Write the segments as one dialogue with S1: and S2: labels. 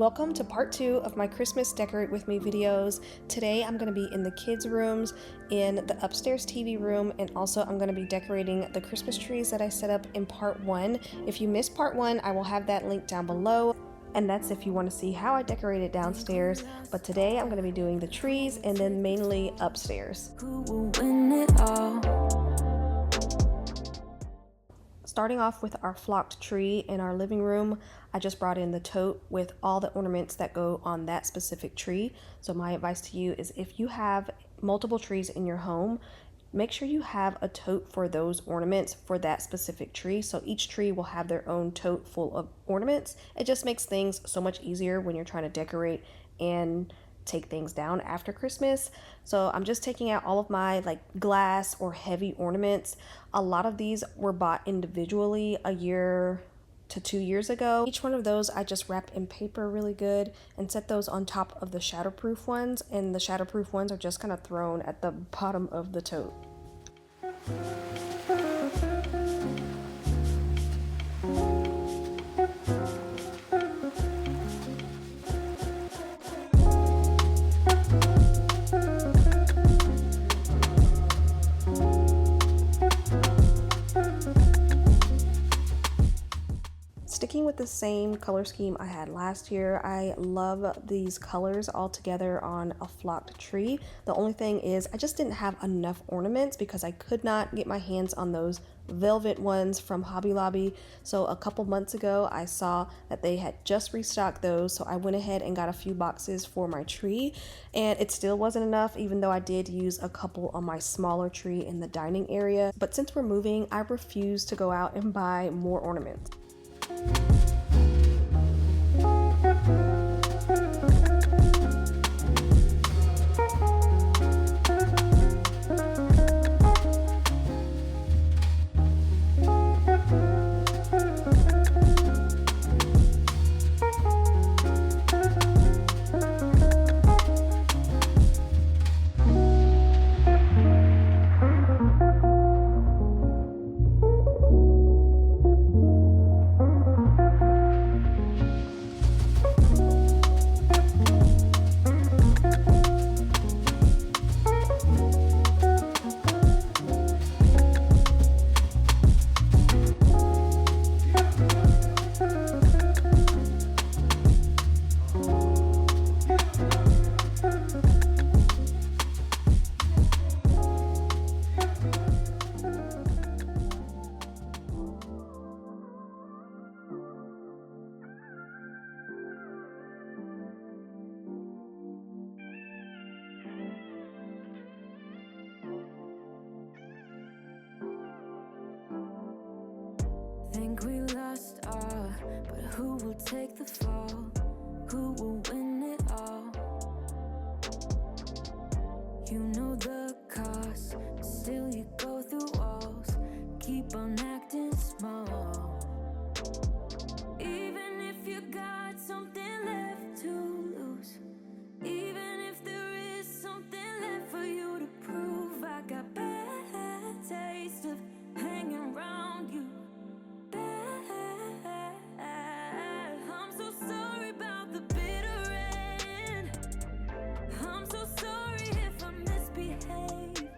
S1: Welcome to part 2 of my Christmas Decorate With Me videos. Today I'm going to be in the kids' rooms, in the upstairs TV room, and also I'm going to be decorating the Christmas trees that I set up in part 1. If you missed part 1, I will have that link down below. And that's if you want to see how I decorated downstairs. But today I'm going to be doing the trees and then mainly upstairs. Who will win it all? Starting off with our flocked tree in our living room, I just brought in the tote with all the ornaments that go on that specific tree. So my advice to you is if you have multiple trees in your home, make sure you have a tote for those ornaments for that specific tree. So each tree will have their own tote full of ornaments. It just makes things so much easier when you're trying to decorate and take things down after Christmas. So I'm just taking out all of my glass or heavy ornaments. A lot of these were bought individually a year to 2 years ago. Each one of those I just wrapped in paper really good and set those on top of the shatterproof ones, and the shatterproof ones are just kind of thrown at the bottom of the tote. Sticking with the same color scheme I had last year, I love these colors all together on a flocked tree. The only thing is I just didn't have enough ornaments because I could not get my hands on those velvet ones from Hobby Lobby. So a couple months ago I saw that they had just restocked those, so I went ahead and got a few boxes for my tree, and it still wasn't enough even though I did use a couple on my smaller tree in the dining area. But since we're moving, I refuse to go out and buy more ornaments. Think we lost all, but who will take the fall? Who will win it all? You know the cost, still you go through walls. Keep on acting small. Even if you got something left to lose, even if there is something left for you to prove, I got bad taste of hanging around you. I'm so sorry about the bitter end. I'm so sorry if I misbehaved.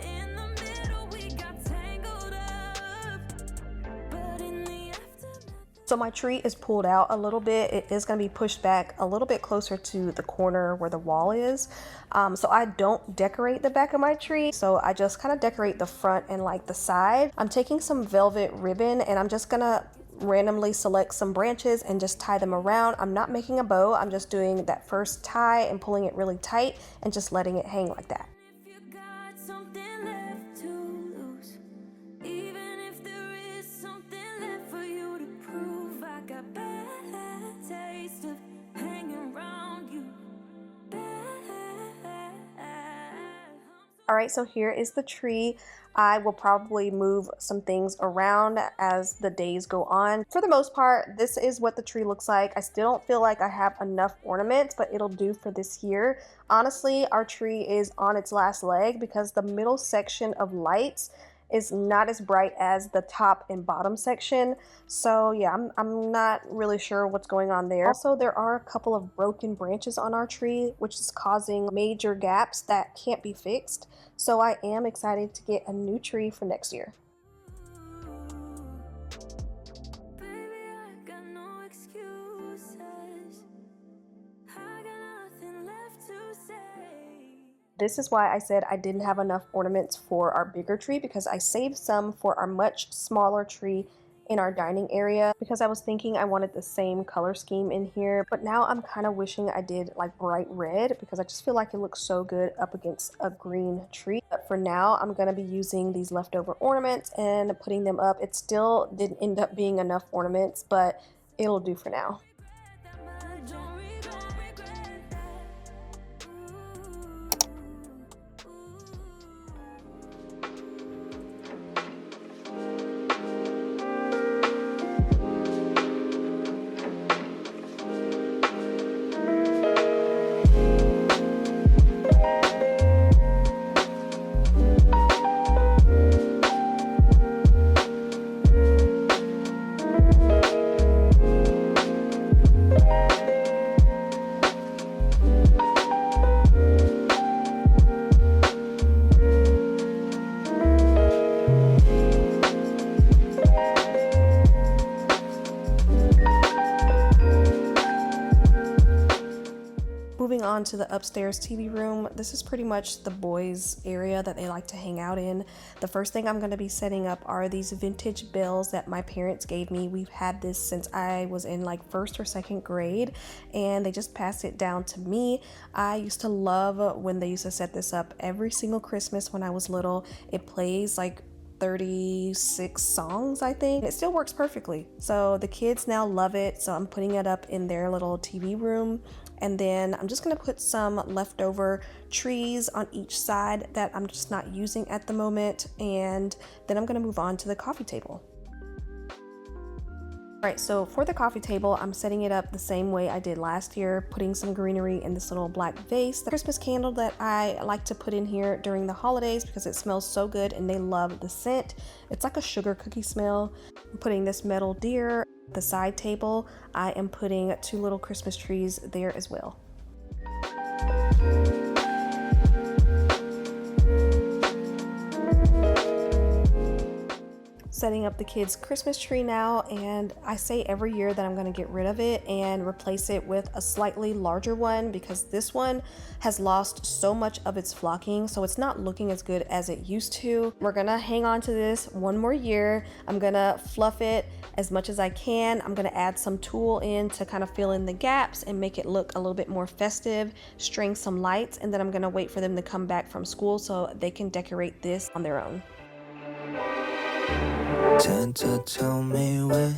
S1: In the middle we got tangled up, but in the aftermath. So my tree is pulled out a little bit. It is going to be pushed back a little bit closer to the corner where the wall is. So I don't decorate the back of my tree. So I just kind of decorate the front and the side. I'm taking some velvet ribbon and I'm just gonna randomly select some branches and just tie them around. I'm not making a bow. I'm just doing that first tie and pulling it really tight and just letting it hang like that. Alright, so here is the tree. I will probably move some things around as the days go on. For the most part, this is what the tree looks like. I still don't feel like I have enough ornaments, but it'll do for this year. Honestly, our tree is on its last leg because the middle section of lights is not as bright as the top and bottom section. So yeah, I'm not really sure what's going on there. Also, there are a couple of broken branches on our tree, which is causing major gaps that can't be fixed. So I am excited to get a new tree for next year. This is why I said I didn't have enough ornaments for our bigger tree, because I saved some for our much smaller tree in our dining area, because I was thinking I wanted the same color scheme in here. But now I'm kind of wishing I did like bright red, because I just feel like it looks so good up against a green tree. But for now, I'm going to be using these leftover ornaments and putting them up. It still didn't end up being enough ornaments, but it'll do for now. Moving on to the upstairs TV room, this is pretty much the boys' area that they like to hang out in. The first thing I'm going to be setting up are these vintage bells that my parents gave me. We've had this since I was in like first or second grade, and they just passed it down to me. I used to love when they used to set this up every single Christmas when I was little. It plays like 36 songs, I think. It still works perfectly. So the kids now love it. So I'm putting it up in their little TV room. And then I'm just gonna put some leftover trees on each side that I'm just not using at the moment. And then I'm gonna move on to the coffee table. Alright, so for the coffee table, I'm setting it up the same way I did last year, putting some greenery in this little black vase. The Christmas candle that I like to put in here during the holidays because it smells so good and they love the scent. It's like a sugar cookie smell. I'm putting this metal deer. The side table, I am putting 2 little Christmas trees there as well. Setting up the kids' Christmas tree now, and I say every year that I'm going to get rid of it and replace it with a slightly larger one, because this one has lost so much of its flocking, so it's not looking as good as it used to. We're gonna hang on to this one more year. I'm gonna fluff it as much as I can. I'm gonna add some tulle in to kind of fill in the gaps and make it look a little bit more festive, string some lights, and then I'm gonna wait for them to come back from school so they can decorate this on their own.
S2: Tend to tell me when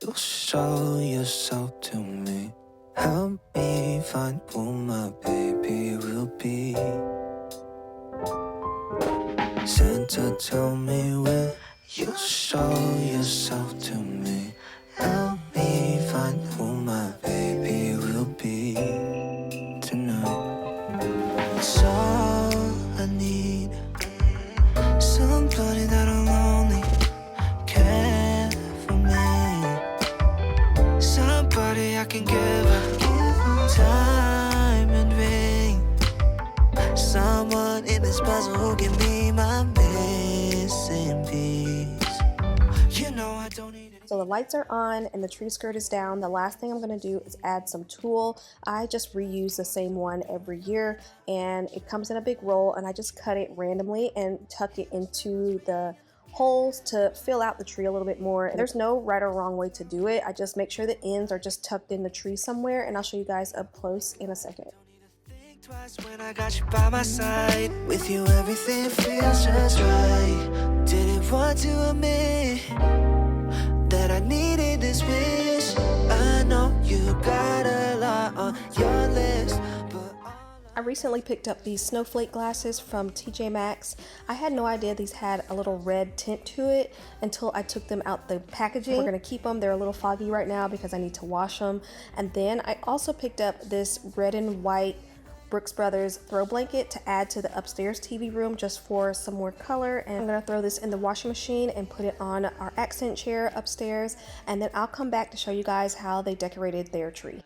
S2: you'll show yourself to me. Help me find who my baby will be. Santa, tell me when you'll show yourself to me. Help me find who my baby will be tonight. It's all I need, somebody that'll only care for me, somebody I can give her time and ring, someone in this puzzle who can be my missing piece. You know I don't need it.
S1: So the lights are on and the tree skirt is down. The last thing I'm going to do is add some tulle. I just reuse the same one every year, and it comes in a big roll, and I just cut it randomly and tuck it into the holes to fill out the tree a little bit more. And there's no right or wrong way to do it. I just make sure the ends are just tucked in the tree somewhere, and I'll show you guys up close in a second.
S2: Twice when I got you by my side, with you everything feels just right. Didn't want to admit that I needed this wish. I know you got a lot on your list, but
S1: I recently picked up these snowflake glasses from TJ Maxx. I had no idea these had a little red tint to it until I took them out the packaging. We're gonna keep them. They're a little foggy right now because I need to wash them. And then I also picked up this red and white Brooks Brothers throw blanket to add to the upstairs TV room just for some more color. And I'm gonna throw this in the washing machine and put it on our accent chair upstairs. And then I'll come back to show you guys how they decorated their tree.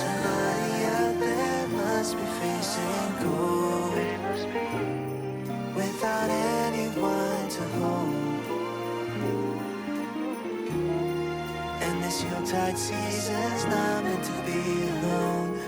S2: Somebody out there must be facing cold without anyone to hold. And this Yuletide season's not meant to be alone.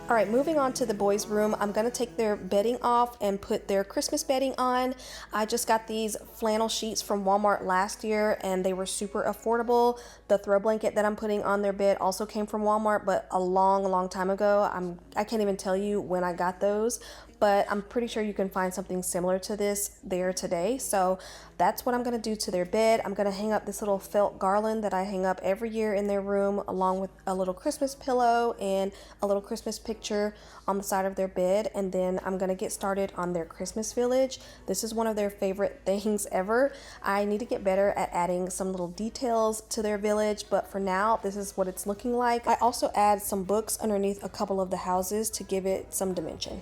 S1: All right, moving on to the boys' room, I'm gonna take their bedding off and put their Christmas bedding on. I just got these flannel sheets from Walmart last year and they were super affordable. The throw blanket that I'm putting on their bed also came from Walmart, but a long time ago. I can't even tell you when I got those, but I'm pretty sure you can find something similar to this there today. So that's what I'm gonna do to their bed. I'm gonna hang up this little felt garland that I hang up every year in their room, along with a little Christmas pillow and a little Christmas picture on the side of their bed. And then I'm gonna get started on their Christmas village. This is one of their favorite things ever. I need to get better at adding some little details to their village, but for now, this is what it's looking like. I also add some books underneath a couple of the houses to give it some dimension.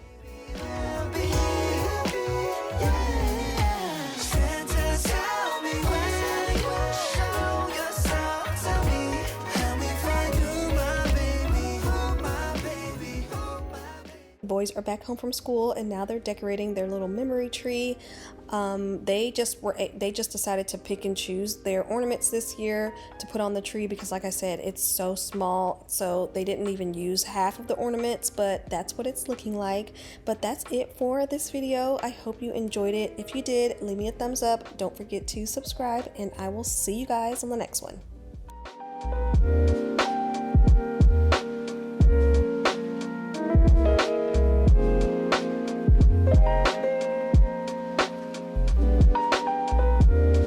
S1: Boys are back home from school and now they're decorating their little memory tree. They just decided to pick and choose their ornaments this year to put on the tree because, like I said, it's so small, so they didn't even use half of the ornaments, but that's what it's looking like. But that's it for this video. I hope you enjoyed it. If you did, leave me a thumbs up. Don't forget to subscribe, and I will see you guys on the next one.